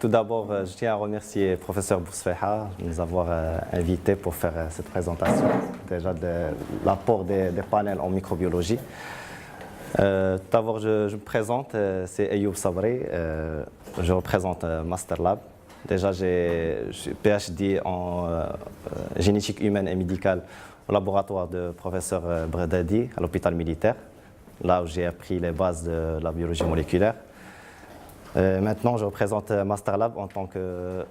Tout d'abord, je tiens à remercier le professeur Bousfeha de nous avoir invités pour faire cette présentation, déjà de l'apport des panels en microbiologie. Tout d'abord, je me présente, c'est Ayoub Sabri, je représente Master Lab. Déjà, je suis PhD en génétique humaine et médicale au laboratoire de professeur Bredadi à l'hôpital militaire, là où j'ai appris les bases de la biologie moléculaire. Maintenant, je représente Master Lab en tant que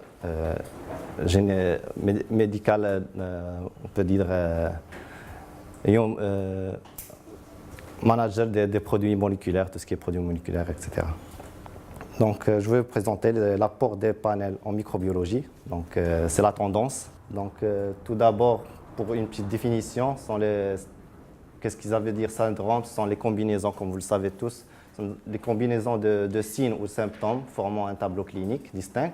génie médical, on peut dire manager des produits moléculaires, tout ce qui est produits moléculaires, etc. Donc, je vais vous présenter l'apport des panels en microbiologie. Donc, c'est la tendance. Donc, tout d'abord, pour une petite définition, qu'est-ce qu'ils avaient dire syndrome? Ce sont les combinaisons, comme vous le savez tous, les combinaisons de signes ou symptômes formant un tableau clinique distinct.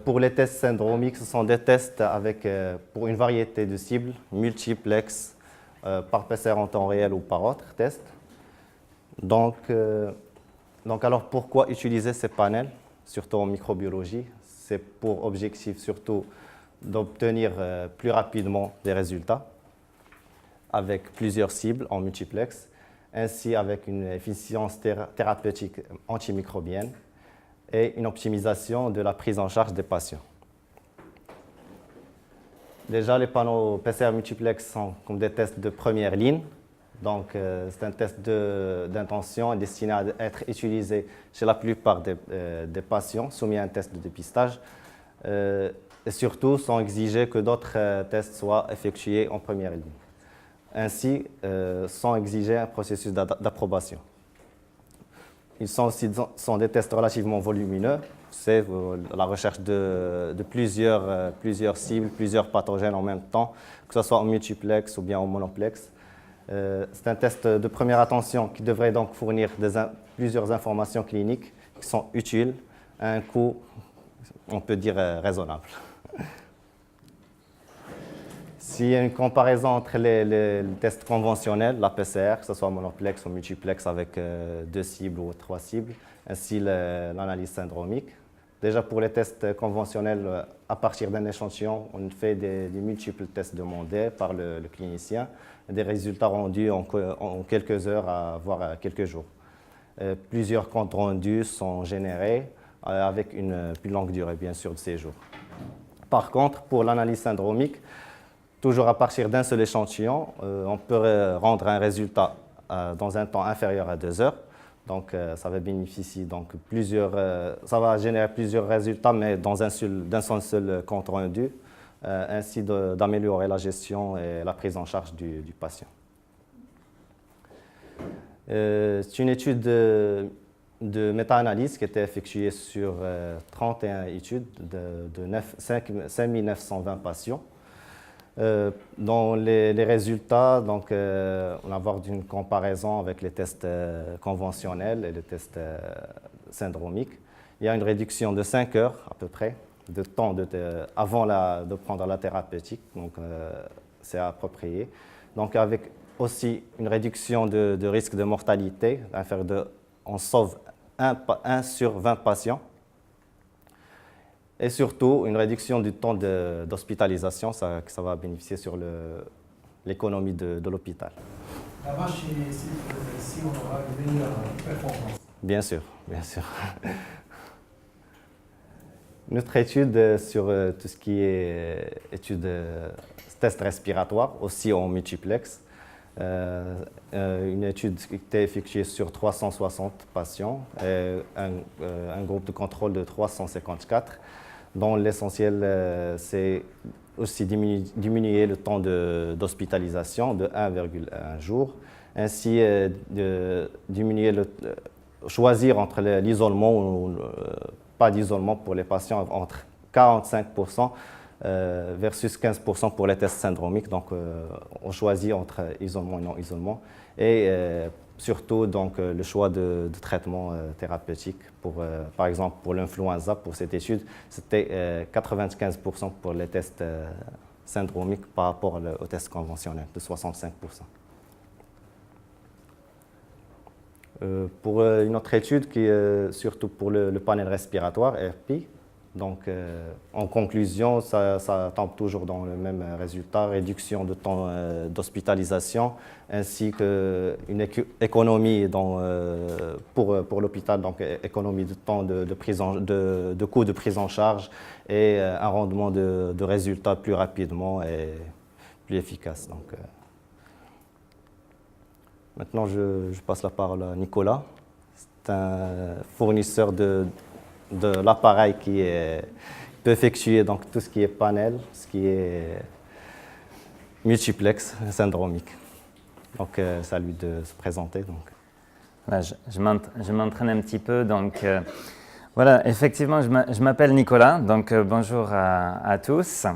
Pour les tests syndromiques, ce sont des tests avec, pour une variété de cibles, multiplex, par PCR en temps réel ou par autre test. Donc, alors pourquoi utiliser ces panels, surtout en microbiologie? C'est pour objectif surtout d'obtenir plus rapidement des résultats avec plusieurs cibles en multiplex, ainsi avec une efficience thérapeutique antimicrobienne et une optimisation de la prise en charge des patients. Déjà, les panneaux PCR multiplex sont comme des tests de première ligne. Donc, c'est un test d'intention destiné à être utilisé chez la plupart des patients soumis à un test de dépistage. Et surtout, sont exigés que d'autres tests soient effectués en première ligne. Ainsi, sont exigés un processus d'approbation. Ils sont aussi des tests relativement volumineux. C'est la recherche de plusieurs cibles, plusieurs pathogènes en même temps, que ce soit en multiplex ou bien en monoplex. C'est un test de première attention qui devrait donc fournir plusieurs informations cliniques qui sont utiles à un coût, on peut dire, raisonnable. S'il y a une comparaison entre les tests conventionnels, la PCR, que ce soit monoplex ou multiplex avec 2 cibles ou 3 cibles, ainsi l'analyse syndromique. Déjà pour les tests conventionnels, à partir d'un échantillon, on fait des multiples tests demandés par le clinicien, des résultats rendus en quelques heures, voire quelques jours. Plusieurs comptes rendus sont générés avec une plus longue durée, bien sûr, de séjour. Par contre, pour l'analyse syndromique, toujours à partir d'un seul échantillon, on peut rendre un résultat dans un temps inférieur à 2 heures. Donc, ça va bénéficier ça va générer plusieurs résultats, mais d'un seul compte rendu, ainsi d'améliorer la gestion et la prise en charge du patient. C'est une étude de méta-analyse qui a été effectuée sur 31 études de 5920 patients. Dans les résultats, donc, on va avoir une comparaison avec les tests conventionnels et les tests syndromiques. Il y a une réduction de 5 heures à peu près de temps avant de prendre la thérapeutique, donc c'est approprié. Donc avec aussi une réduction de risque de mortalité, on sauve 1 sur 20 patients. Et surtout, une réduction du temps d'hospitalisation, ça va bénéficier sur l'économie de l'hôpital. Là-bas, si on aura une meilleure performance. Bien sûr, bien sûr. Notre étude sur tout ce qui est test respiratoire, aussi en multiplex, une étude qui a été effectuée sur 360 patients, et un groupe de contrôle de 354, dont l'essentiel, c'est aussi diminuer le temps d'hospitalisation de 1,1 jour, ainsi choisir entre l'isolement ou pas d'isolement pour les patients entre 45% versus 15% pour les tests syndromiques. Donc, on choisit entre isolement et non isolement. Et surtout, donc, le choix de traitement thérapeutique. Par exemple, pour l'influenza, pour cette étude, c'était 95% pour les tests syndromiques par rapport aux tests conventionnels, de 65%. Pour une autre étude qui est surtout pour le panel respiratoire, RP, donc en conclusion, ça tombe toujours dans le même résultat, réduction de temps d'hospitalisation ainsi qu'une économie pour l'hôpital, donc économie de temps de coûts de prise en charge et un rendement de résultats plus rapidement et plus efficace. Donc, maintenant, je passe la parole à Nicolas. C'est un fournisseur de l'appareil qui peut effectuer donc, tout ce qui est panel, ce qui est multiplex syndromique. Donc, c'est à lui de se présenter. Donc. Là, je m'entraîne un petit peu. Donc, voilà, effectivement, je m'appelle Nicolas. Donc, bonjour à tous.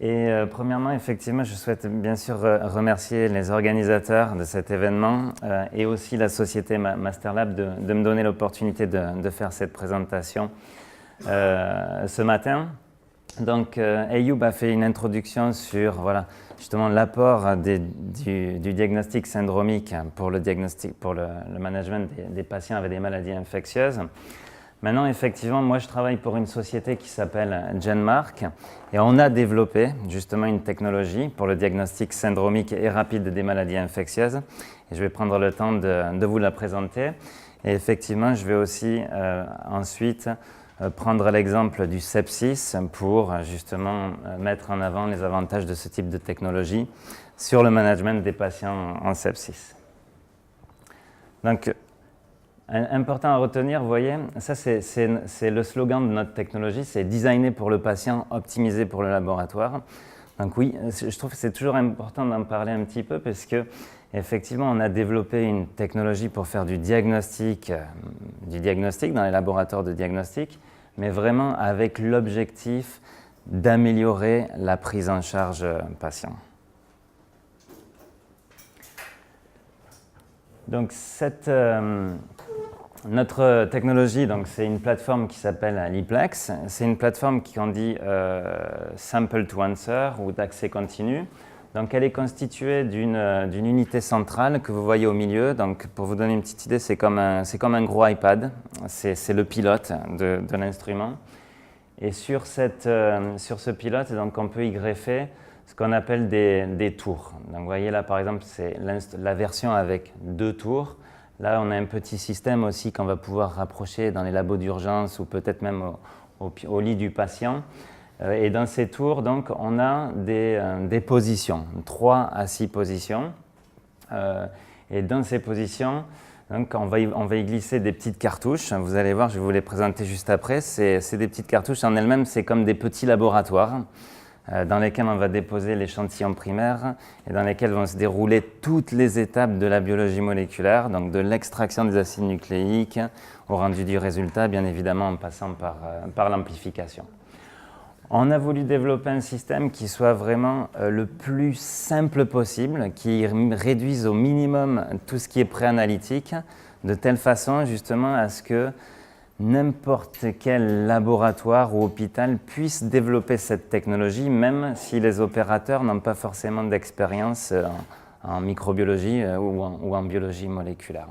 Et premièrement, effectivement, je souhaite bien sûr remercier les organisateurs de cet événement et aussi la société Masterlab de me donner l'opportunité de faire cette présentation ce matin. Donc, Ayoub a fait une introduction sur voilà, justement l'apport du diagnostic syndromique pour le management des patients avec des maladies infectieuses. Maintenant, effectivement, moi, je travaille pour une société qui s'appelle GenMark et on a développé justement une technologie pour le diagnostic syndromique et rapide des maladies infectieuses. Et je vais prendre le temps de vous la présenter. Et effectivement, je vais aussi ensuite prendre l'exemple du sepsis pour justement mettre en avant les avantages de ce type de technologie sur le management des patients en sepsis. Donc, important à retenir, vous voyez, ça c'est le slogan de notre technologie, c'est designer pour le patient, optimiser pour le laboratoire. Donc oui, je trouve que c'est toujours important d'en parler un petit peu parce que effectivement, on a développé une technologie pour faire du diagnostic dans les laboratoires de diagnostic, mais vraiment avec l'objectif d'améliorer la prise en charge patient. Donc notre technologie, c'est une plateforme qui s'appelle Liplex. C'est une plateforme qu'on dit Sample to Answer ou d'accès continu. Donc, elle est constituée d'une unité centrale que vous voyez au milieu. Donc, pour vous donner une petite idée, c'est comme un gros iPad. C'est le pilote de l'instrument. Et sur ce pilote, donc, on peut y greffer ce qu'on appelle des tours. Donc, vous voyez là, par exemple, c'est la version avec 2 tours. Là, on a un petit système aussi qu'on va pouvoir rapprocher dans les labos d'urgence ou peut-être même au lit du patient. Et dans ces tours, donc, on a des positions, 3 à 6 positions. Et dans ces positions, donc, on va y glisser des petites cartouches. Vous allez voir, je vais vous les présenter juste après. C'est des petites cartouches en elles-mêmes, c'est comme des petits laboratoires dans lesquels on va déposer l'échantillon primaire et dans lesquels vont se dérouler toutes les étapes de la biologie moléculaire, donc de l'extraction des acides nucléiques au rendu du résultat, bien évidemment en passant par l'amplification. On a voulu développer un système qui soit vraiment le plus simple possible, qui réduise au minimum tout ce qui est préanalytique, de telle façon justement à ce que n'importe quel laboratoire ou hôpital puisse développer cette technologie, même si les opérateurs n'ont pas forcément d'expérience en microbiologie ou en biologie moléculaire.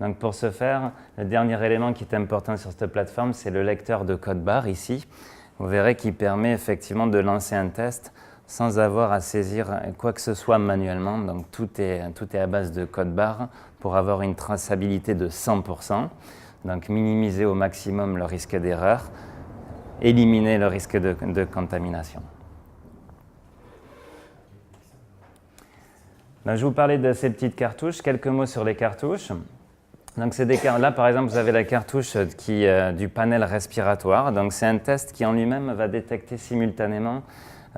Donc pour ce faire, le dernier élément qui est important sur cette plateforme, c'est le lecteur de code barre ici. Vous verrez qu'il permet effectivement de lancer un test sans avoir à saisir quoi que ce soit manuellement. Donc tout est à base de code barre pour avoir une traçabilité de 100%. Donc minimiser au maximum le risque d'erreur, éliminer le risque de contamination. Donc, je vous parlais de ces petites cartouches, quelques mots sur les cartouches. Donc, là, par exemple, vous avez la cartouche du panel respiratoire. Donc, c'est un test qui en lui-même va détecter simultanément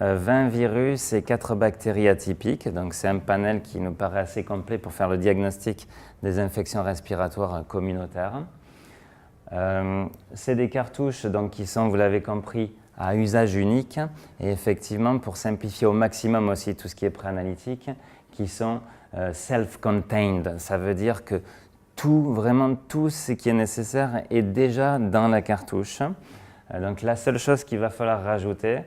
20 virus et 4 bactéries atypiques. Donc, c'est un panel qui nous paraît assez complet pour faire le diagnostic des infections respiratoires communautaires. C'est des cartouches donc, qui sont, vous l'avez compris, à usage unique et effectivement, pour simplifier au maximum aussi tout ce qui est préanalytique, qui sont self-contained. Ça veut dire que vraiment tout ce qui est nécessaire est déjà dans la cartouche. Donc la seule chose qu'il va falloir rajouter,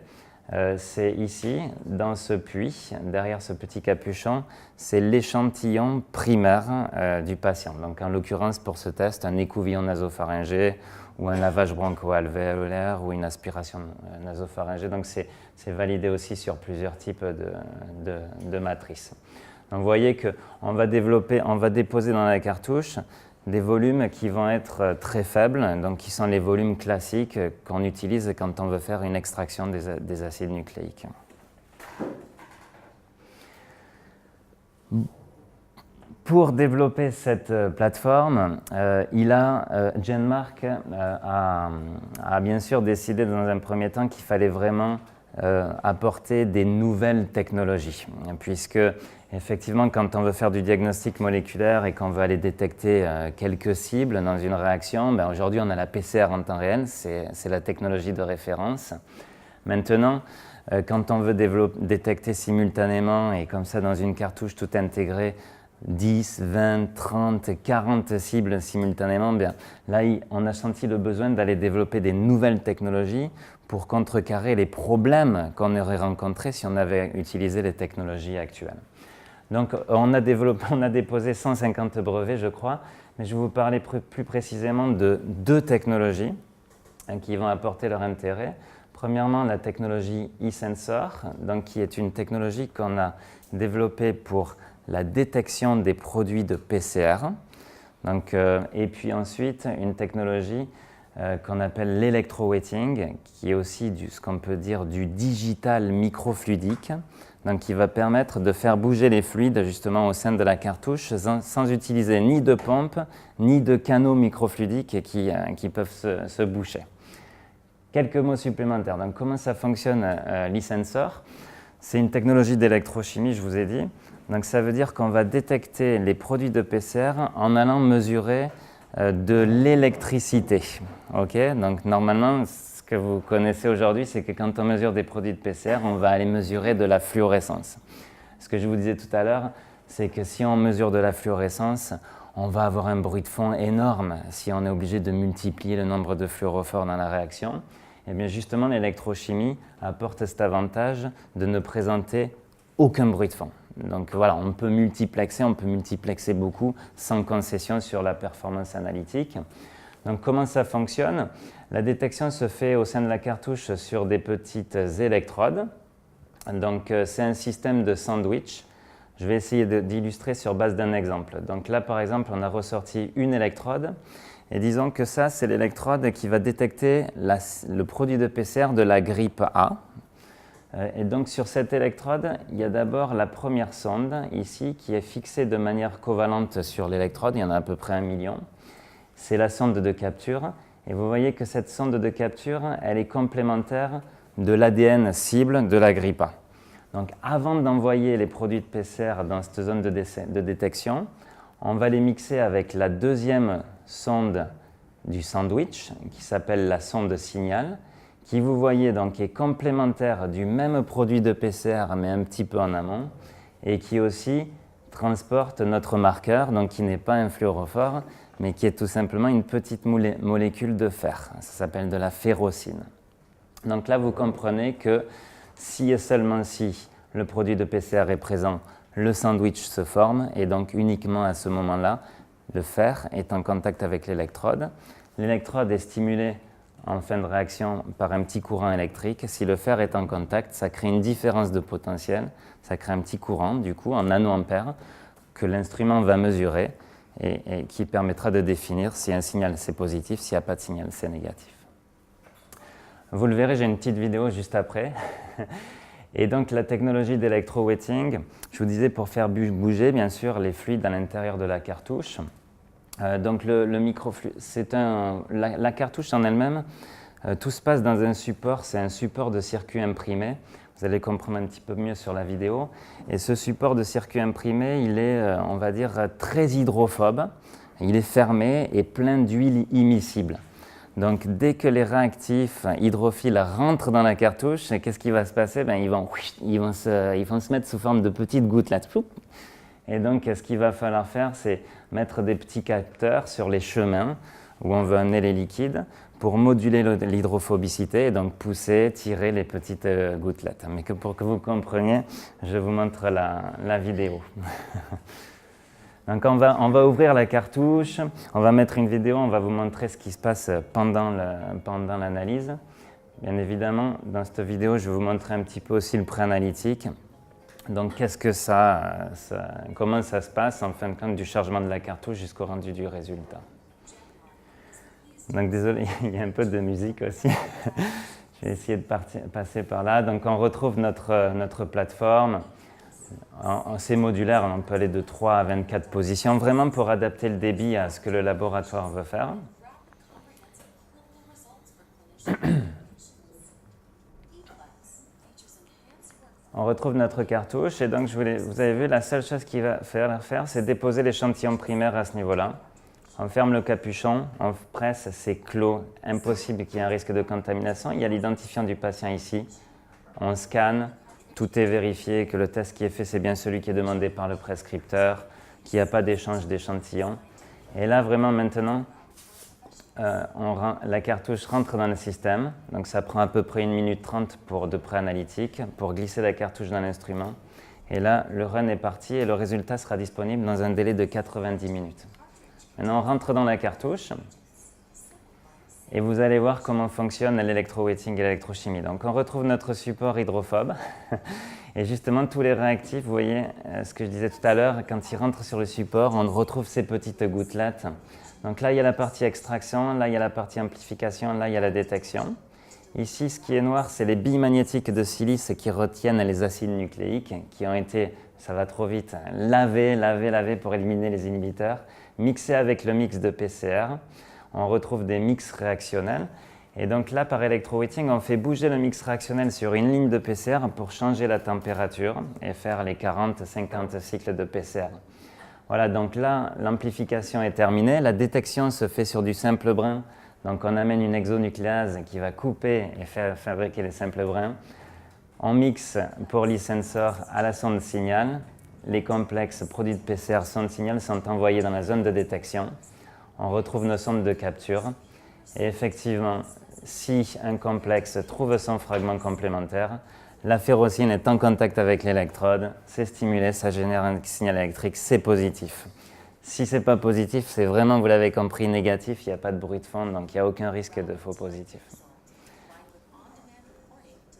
c'est ici, dans ce puits, derrière ce petit capuchon, c'est l'échantillon primaire du patient. Donc en l'occurrence pour ce test, un écouvillon nasopharyngé ou un lavage broncho-alvéolaire ou une aspiration nasopharyngée. Donc c'est validé aussi sur plusieurs types de matrices. Donc vous voyez qu'on va déposer dans la cartouche des volumes qui vont être très faibles, donc qui sont les volumes classiques qu'on utilise quand on veut faire une extraction des acides nucléiques. Pour développer cette plateforme, Genmark a bien sûr décidé dans un premier temps qu'il fallait vraiment apporter des nouvelles technologies, puisque effectivement, quand on veut faire du diagnostic moléculaire et qu'on veut aller détecter quelques cibles dans une réaction, aujourd'hui on a la PCR en temps réel, c'est la technologie de référence. Maintenant, quand on veut détecter simultanément et comme ça dans une cartouche tout intégrée, 10, 20, 30, 40 cibles simultanément, là on a senti le besoin d'aller développer des nouvelles technologies pour contrecarrer les problèmes qu'on aurait rencontrés si on avait utilisé les technologies actuelles. Donc on a déposé 150 brevets, je crois, mais je vais vous parler plus précisément de 2 technologies qui vont apporter leur intérêt. Premièrement, la technologie e-sensor, donc qui est une technologie qu'on a développée pour la détection des produits de PCR. Donc, et puis ensuite, une technologie qu'on appelle l'électrowetting, qui est aussi ce qu'on peut dire du digital microfluidique, donc qui va permettre de faire bouger les fluides justement au sein de la cartouche sans utiliser ni de pompe ni de canaux microfluidiques qui peuvent se boucher. Quelques mots supplémentaires. Donc, comment ça fonctionne l'e-sensor? C'est une technologie d'électrochimie, je vous ai dit. Donc ça veut dire qu'on va détecter les produits de PCR en allant mesurer de l'électricité. Okay? Donc normalement, ce que vous connaissez aujourd'hui, c'est que quand on mesure des produits de PCR, on va aller mesurer de la fluorescence. Ce que je vous disais tout à l'heure, c'est que si on mesure de la fluorescence, on va avoir un bruit de fond énorme si on est obligé de multiplier le nombre de fluorophores dans la réaction. Et bien justement, l'électrochimie apporte cet avantage de ne présenter aucun bruit de fond. Donc voilà, on peut multiplexer beaucoup sans concession sur la performance analytique. Donc comment ça fonctionne? La détection se fait au sein de la cartouche sur des petites électrodes. Donc c'est un système de sandwich. Je vais essayer d'illustrer sur base d'un exemple. Donc là par exemple, on a ressorti une électrode. Et disons que ça, c'est l'électrode qui va détecter le produit de PCR de la grippe A. Et donc sur cette électrode, il y a d'abord la première sonde ici qui est fixée de manière covalente sur l'électrode, il y en a à peu près 1 million. C'est la sonde de capture et vous voyez que cette sonde de capture, elle est complémentaire de l'ADN cible de la grippe A. Donc avant d'envoyer les produits de PCR dans cette zone de détection, on va les mixer avec la deuxième sonde du sandwich qui s'appelle la sonde signal, qui vous voyez donc est complémentaire du même produit de PCR mais un petit peu en amont et qui aussi transporte notre marqueur, donc qui n'est pas un fluorophore mais qui est tout simplement une petite molécule de fer. Ça s'appelle de la ferrocine. Donc là vous comprenez que si et seulement si le produit de PCR est présent, le sandwich se forme et donc uniquement à ce moment-là, le fer est en contact avec l'électrode. L'électrode est stimulée en fin de réaction par un petit courant électrique. Si le fer est en contact, ça crée une différence de potentiel, ça crée un petit courant, du coup, en nanoampères, que l'instrument va mesurer et qui permettra de définir si un signal c'est positif, s'il n'y a pas de signal c'est négatif. Vous le verrez, j'ai une petite vidéo juste après. Et donc la technologie d'électrowetting, je vous disais pour faire bouger bien sûr les fluides à l'intérieur de la cartouche. Donc le microfluide, la cartouche en elle-même, tout se passe dans un support, c'est un support de circuit imprimé. Vous allez comprendre un petit peu mieux sur la vidéo. Et ce support de circuit imprimé, il est, on va dire, très hydrophobe. Il est fermé et plein d'huile immiscible. Donc dès que les réactifs hydrophiles rentrent dans la cartouche, qu'est-ce qui va se passer? Ils vont se mettre sous forme de petites gouttes là. Et donc ce qu'il va falloir faire, c'est mettre des petits capteurs sur les chemins où on veut amener les liquides pour moduler l'hydrophobicité et donc pousser, tirer les petites gouttelettes. Mais pour que vous compreniez, je vous montre la vidéo. Donc on va ouvrir la cartouche, on va mettre une vidéo, on va vous montrer ce qui se passe pendant l'analyse. Bien évidemment, dans cette vidéo, je vais vous montrer un petit peu aussi le préanalytique. Donc qu'est-ce que comment ça se passe en fin de compte du chargement de la cartouche jusqu'au rendu du résultat. Donc désolé, il y a un peu de musique aussi. Je vais essayer de passer par là. Donc on retrouve notre plateforme. C'est modulaire, on peut aller de 3 à 24 positions, vraiment pour adapter le débit à ce que le laboratoire veut faire. On retrouve notre cartouche et donc vous avez vu, la seule chose qu'il va faire, c'est déposer l'échantillon primaire à ce niveau-là. On ferme le capuchon, on presse, c'est clos, impossible qu'il y ait un risque de contamination. Il y a l'identifiant du patient ici, on scanne. Tout est vérifié, que le test qui est fait, c'est bien celui qui est demandé par le prescripteur, qu'il n'y a pas d'échange d'échantillons. Et là, vraiment, maintenant, la cartouche rentre dans le système. Donc, ça prend à peu près 1 minute 30 de préanalytique pour glisser la cartouche dans l'instrument. Et là, le run est parti et le résultat sera disponible dans un délai de 90 minutes. Maintenant, on rentre dans la cartouche. Et vous allez voir comment fonctionne l'électroweighting et l'électrochimie. Donc on retrouve notre support hydrophobe. Et justement, tous les réactifs, vous voyez ce que je disais tout à l'heure, quand ils rentrent sur le support, on retrouve ces petites gouttelettes. Donc là, il y a la partie extraction, là, il y a la partie amplification, là, il y a la détection. Ici, ce qui est noir, c'est les billes magnétiques de silice qui retiennent les acides nucléiques, qui ont été, ça va trop vite, lavés pour éliminer les inhibiteurs, mixés avec le mix de PCR. On retrouve des mix réactionnels. Et donc là, par électroweighting, on fait bouger le mix réactionnel sur une ligne de PCR pour changer la température et faire les 40-50 cycles de PCR. Voilà, donc là, l'amplification est terminée. La détection se fait sur du simple brin. Donc on amène une exonucléase qui va couper et faire fabriquer les simples brins. On mixe pour l'e-sensor à la sonde signal. Les complexes produits de PCR sonde signal sont envoyés dans la zone de détection. On retrouve nos sondes de capture et effectivement, si un complexe trouve son fragment complémentaire, la ferrocine est en contact avec l'électrode, c'est stimulé, ça génère un signal électrique, c'est positif. Si ce n'est pas positif, c'est vraiment, vous l'avez compris, négatif, il n'y a pas de bruit de fond, donc il n'y a aucun risque de faux positif.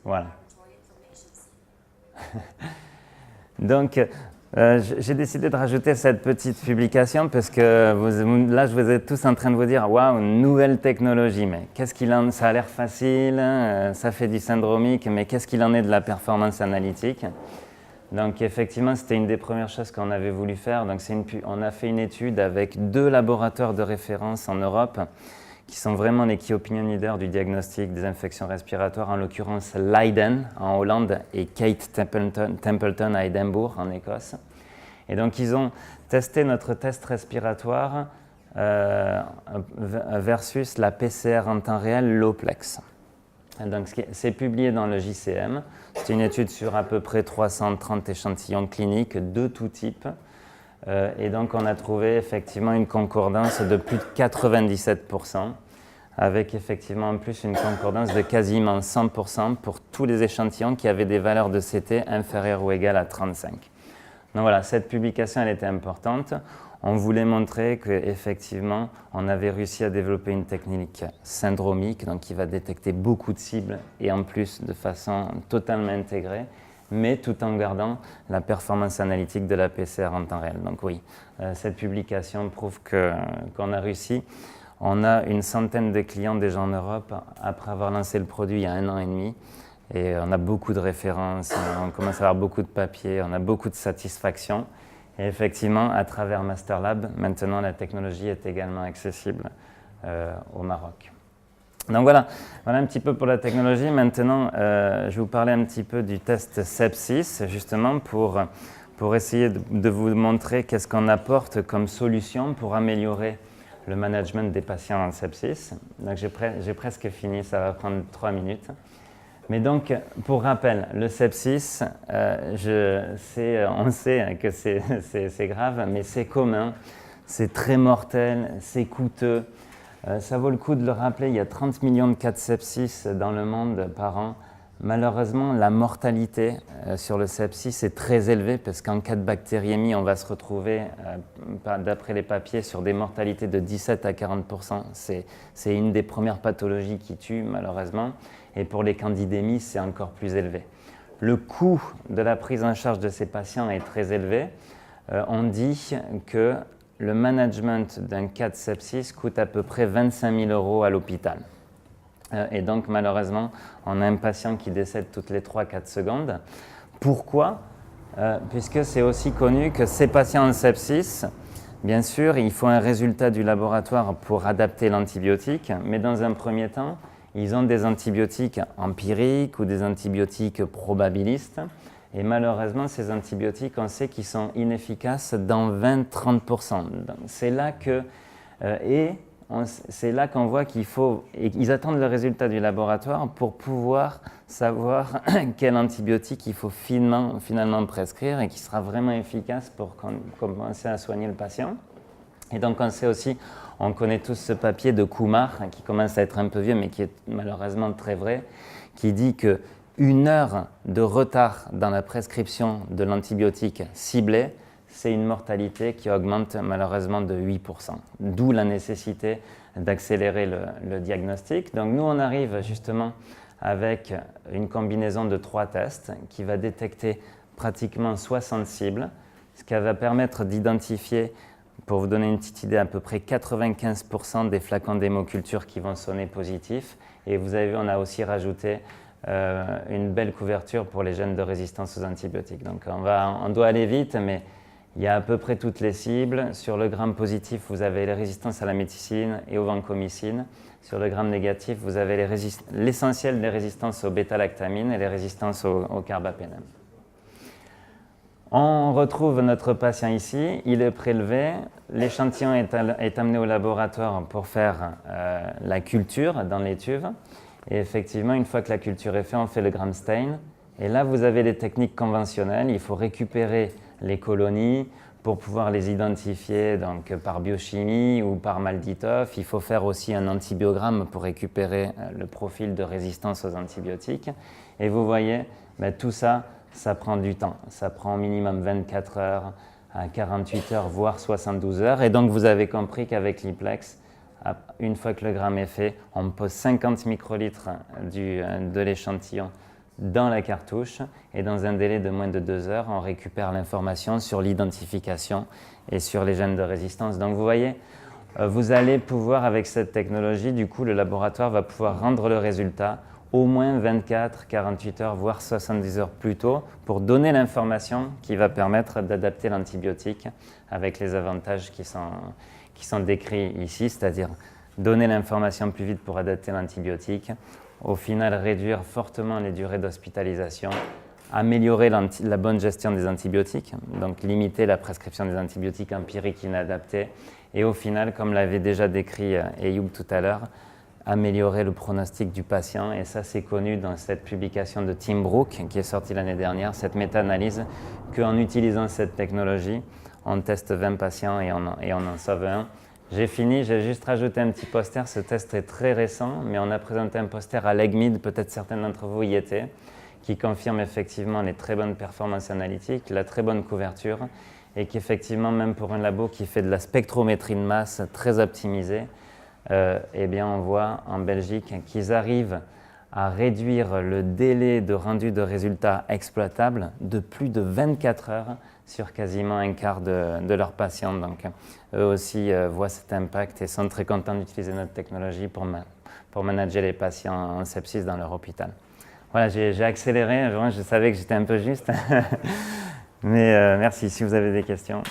Voilà. Donc, j'ai décidé de rajouter cette petite publication parce que là, je vous ai tous en train de vous dire « Waouh, nouvelle technologie, mais qu'est-ce qu'il en est? Ça a l'air facile, ça fait du syndromique, mais qu'est-ce qu'il en est de la performance analytique ?» Donc effectivement, c'était une des premières choses qu'on avait voulu faire. Donc, on a fait une étude avec 2 laboratoires de référence en Europe qui sont vraiment les key opinion leaders du diagnostic des infections respiratoires, en l'occurrence Leiden en Hollande et Kate Templeton à Édimbourg en Écosse. Et donc ils ont testé notre test respiratoire versus la PCR en temps réel Lowplex. Donc c'est publié dans le JCM. C'est une étude sur à peu près 330 échantillons cliniques de tout type. Et donc on a trouvé effectivement une concordance de plus de 97%, avec effectivement en plus une concordance de quasiment 100% pour tous les échantillons qui avaient des valeurs de CT inférieures ou égales à 35. Donc voilà, cette publication elle était importante. On voulait montrer qu'effectivement on avait réussi à développer une technique syndromique, donc qui va détecter beaucoup de cibles et en plus de façon totalement intégrée, mais tout en gardant la performance analytique de la PCR en temps réel. Donc oui, cette publication prouve qu'on a réussi. On a une centaine de clients déjà en Europe après avoir lancé le produit il y a 1 an et demi. Et on a beaucoup de références, on commence à avoir beaucoup de papiers, on a beaucoup de satisfaction. Et effectivement, à travers MasterLab, maintenant la technologie est également accessible au Maroc. Donc voilà un petit peu pour la technologie. Maintenant, je vais vous parler un petit peu du test sepsis, justement pour essayer de vous montrer qu'est-ce qu'on apporte comme solution pour améliorer le management des patients en sepsis. Donc j'ai presque fini, ça va prendre 3 minutes. Mais donc, pour rappel, le sepsis, on sait que c'est grave, mais c'est commun, c'est très mortel, c'est coûteux. Ça vaut le coup de le rappeler, il y a 30 millions de cas de sepsis dans le monde par an. Malheureusement, la mortalité sur le sepsis est très élevée parce qu'en cas de bactériémie, on va se retrouver, d'après les papiers, sur des mortalités de 17 à 40%. C'est une des premières pathologies qui tue, malheureusement. Et pour les candidémies, c'est encore plus élevé. Le coût de la prise en charge de ces patients est très élevé. On dit que le management d'un cas de sepsis coûte à peu près 25 000 € à l'hôpital. Et donc, malheureusement, on a un patient qui décède toutes les 3-4 secondes. Pourquoi ? Puisque c'est aussi connu que ces patients en sepsis, bien sûr, il faut un résultat du laboratoire pour adapter l'antibiotique, mais dans un premier temps, ils ont des antibiotiques empiriques ou des antibiotiques probabilistes. Et malheureusement, ces antibiotiques, on sait qu'ils sont inefficaces dans 20-30%. C'est là que, c'est là qu'on voit qu'il faut, et ils attendent le résultat du laboratoire pour pouvoir savoir quel antibiotique il faut finalement prescrire et qui sera vraiment efficace pour commencer à soigner le patient. Et donc on sait aussi, on connaît tous ce papier de Kumar qui commence à être un peu vieux mais qui est malheureusement très vrai, qui dit que 1 heure de retard dans la prescription de l'antibiotique ciblé, c'est une mortalité qui augmente malheureusement de 8%. D'où la nécessité d'accélérer le diagnostic. Donc nous, on arrive justement avec une combinaison de 3 tests qui va détecter pratiquement 60 cibles, ce qui va permettre d'identifier, pour vous donner une petite idée, à peu près 95% des flacons d'hémoculture qui vont sonner positifs. Et vous avez vu, on a aussi rajouté une belle couverture pour les gènes de résistance aux antibiotiques. Donc on doit aller vite, mais il y a à peu près toutes les cibles. Sur le gramme positif, vous avez les résistances à la méticilline et aux vancomycines. Sur le gramme négatif, vous avez l'essentiel des résistances aux bêta-lactamines et les résistances au carbapénem. On retrouve notre patient ici, il est prélevé, l'échantillon est amené au laboratoire pour faire la culture dans les tubes. Et effectivement, une fois que la culture est faite, on fait le gram stain. Et là, vous avez les techniques conventionnelles. Il faut récupérer les colonies pour pouvoir les identifier donc, par biochimie ou par Malditov. Il faut faire aussi un antibiogramme pour récupérer le profil de résistance aux antibiotiques. Et vous voyez, tout ça, ça prend du temps. Ça prend au minimum 24 heures à 48 heures, voire 72 heures. Et donc, vous avez compris qu'avec l'Iplex, une fois que le gramme est fait, on pose 50 microlitres de l'échantillon dans la cartouche et dans un délai de moins de 2 heures, on récupère l'information sur l'identification et sur les gènes de résistance. Donc vous voyez, vous allez pouvoir avec cette technologie, du coup le laboratoire va pouvoir rendre le résultat au moins 24, 48 heures, voire 70 heures plus tôt pour donner l'information qui va permettre d'adapter l'antibiotique avec les avantages qui sont décrits ici, c'est-à-dire donner l'information plus vite pour adapter l'antibiotique, au final réduire fortement les durées d'hospitalisation, améliorer la bonne gestion des antibiotiques, donc limiter la prescription des antibiotiques empiriques inadaptés, et au final, comme l'avait déjà décrit Eyoub tout à l'heure, améliorer le pronostic du patient. Et ça, c'est connu dans cette publication de Tim Brook qui est sortie l'année dernière, cette méta-analyse, qu'en utilisant cette technologie, on teste 20 patients et on en sauve un. J'ai fini, j'ai juste rajouté un petit poster. Ce test est très récent, mais on a présenté un poster à l'EGMID, peut-être certains d'entre vous y étaient, qui confirme effectivement les très bonnes performances analytiques, la très bonne couverture, et qu'effectivement, même pour un labo qui fait de la spectrométrie de masse très optimisée, eh bien on voit en Belgique qu'ils arrivent à réduire le délai de rendu de résultats exploitables de plus de 24 heures sur quasiment un quart de leurs patients. Donc eux aussi voient cet impact et sont très contents d'utiliser notre technologie pour manager les patients en sepsis dans leur hôpital. Voilà, j'ai accéléré, je savais que j'étais un peu juste, mais merci si vous avez des questions.